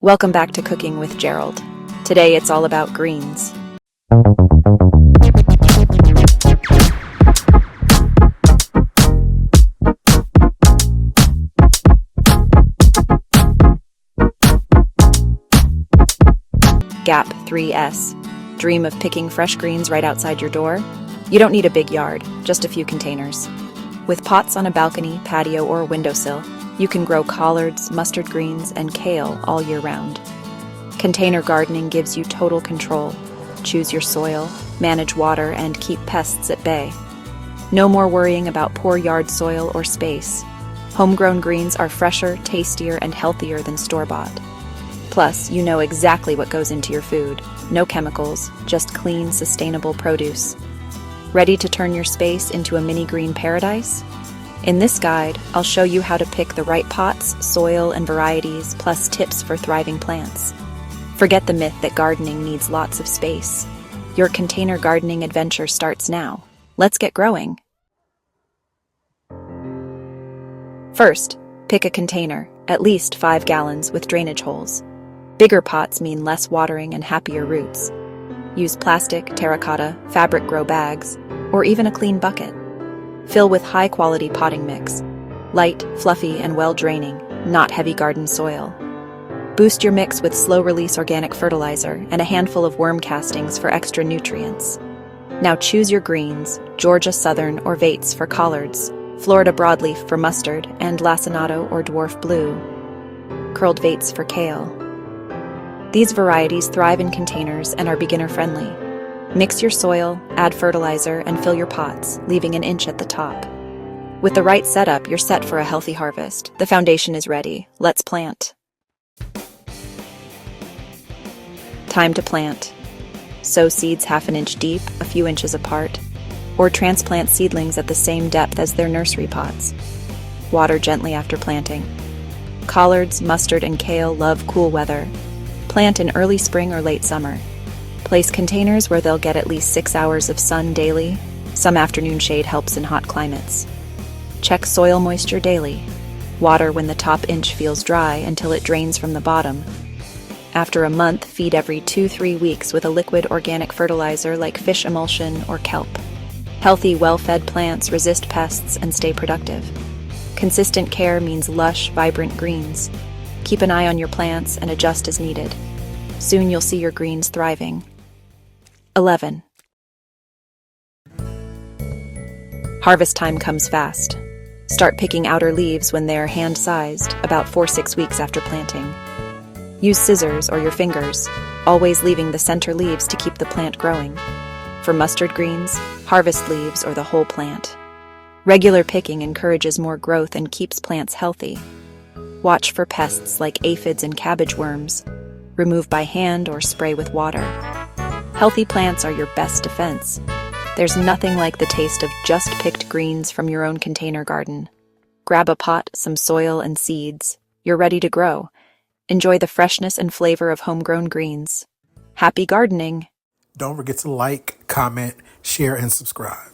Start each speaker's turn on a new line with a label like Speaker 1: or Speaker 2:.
Speaker 1: Welcome back to Cooking with Gerald. Today it's all about greens. Gap 3S. Dream of picking fresh greens right outside your door? You don't need a big yard, just a few containers. With pots on a balcony, patio, or windowsill, you can grow collards, mustard greens, and kale all year round. Container gardening gives you total control. Choose your soil, manage water, and keep pests at bay. No more worrying about poor yard soil or space. Homegrown greens are fresher, tastier, and healthier than store-bought. Plus, you know exactly what goes into your food. No chemicals, just clean, sustainable produce. Ready to turn your space into a mini green paradise? In this guide, I'll show you how to pick the right pots, soil, and varieties, plus tips for thriving plants. Forget the myth that gardening needs lots of space. Your container gardening adventure starts now. Let's get growing. First, pick a container, at least 5 gallons with drainage holes. Bigger pots mean less watering and happier roots. Use plastic, terracotta, fabric grow bags, or even a clean bucket. Fill with high-quality potting mix. Light, fluffy, and well-draining, not heavy garden soil. Boost your mix with slow-release organic fertilizer and a handful of worm castings for extra nutrients. Now choose your greens, Georgia Southern or Vates for collards, Florida broadleaf for mustard, and lacinato or dwarf blue. Curled Vates for kale. These varieties thrive in containers and are beginner-friendly. Mix your soil, add fertilizer, and fill your pots, leaving an inch at the top. With the right setup, you're set for a healthy harvest. The foundation is ready. Let's plant. Time to plant. Sow seeds half an inch deep, a few inches apart, or transplant seedlings at the same depth as their nursery pots. Water gently after planting. Collards, mustard, and kale love cool weather. Plant in early spring or late summer. Place containers where they'll get at least 6 hours of sun daily. Some afternoon shade helps in hot climates. Check soil moisture daily. Water when the top inch feels dry until it drains from the bottom. After a month, feed every 2-3 weeks with a liquid organic fertilizer like fish emulsion or kelp. Healthy, well-fed plants resist pests and stay productive. Consistent care means lush, vibrant greens. Keep an eye on your plants and adjust as needed. Soon you'll see your greens thriving. 11. Harvest time comes fast. Start picking outer leaves when they are hand-sized, about 4-6 weeks after planting. Use scissors or your fingers, always leaving the center leaves to keep the plant growing. For mustard greens, harvest leaves or the whole plant. Regular picking encourages more growth and keeps plants healthy. Watch for pests like aphids and cabbage worms. Remove by hand or spray with water. Healthy plants are your best defense. There's nothing like the taste of just picked greens from your own container garden. Grab a pot, some soil, and seeds. You're ready to grow. Enjoy the freshness and flavor of homegrown greens. Happy gardening!
Speaker 2: Don't forget to like, comment, share, and subscribe.